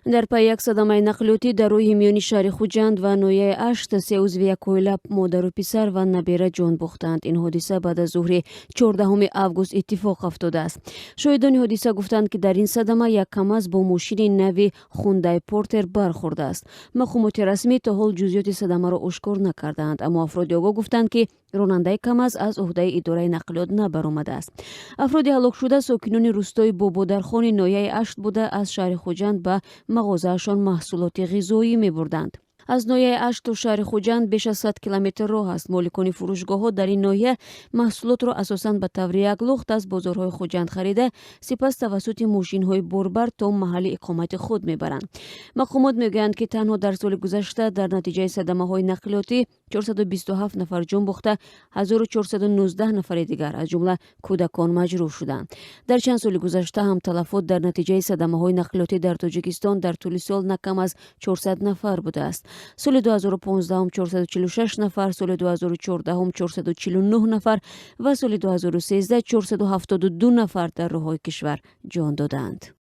дар пайи як садамаи нақлиётӣ дар роҳи миёни шаҳри Хуҷанд ва ноҳияи 8 се узви як оила модару писар ва набера ҷон бохтаанд. ин ҳодиса баъд аз зуҳри 14 август иттифоқ афтодааст. Шоҳидони ҳодиса гуфтанд, ки дар ин садама як КАМАЗ бо мошини навъи Hyundai Porter бархӯрдааст. Мақомоти расмӣ то ҳол ҷузъиёти садамаро ошкор накардаанд, аммо афроди огоҳ гуфтанд, ки Ронандаи КАМАЗ аз уҳдаи идораи нақлиёт набаромадааст. Афроди ҳалокшуда сокинони рӯстои бободархони ноҳияи 8 буда аз шаҳри Хуҷанд ба мағозаашон маҳсулоти ғизоӣ мебурданд. аз ноҳияи 8 то шаҳри Хуҷанд беш аз 100 километр роҳ аст. Моликони фурӯшгоҳҳо дар ин ноҳия маҳсулотро асосан ба таври як лухт аз бозорҳои Хуҷанд харида, сипас тавассути мошинҳои борбар то маҳалли иқомати худ мебаранд. Мақомот мегӯянд, ки танҳо дар соли гузашта дар натиҷаи садамаҳои нақлиётӣ 427 нафар ҷон бохта, 1419 нафари дигар аз ҷумла кӯдакон маҷрӯҳ шуданд. Дар чанд соли гузашта ҳам талафот дар натиҷаи садамаҳои нақлиётӣ дар Тоҷикистон дар тӯли сол на кам аз 400 нафар будааст. соли 2015 446 нафар, соли 2014 449 нафар ва соли 2013 472 нафар дар роҳҳои кишвар ҷон доданд.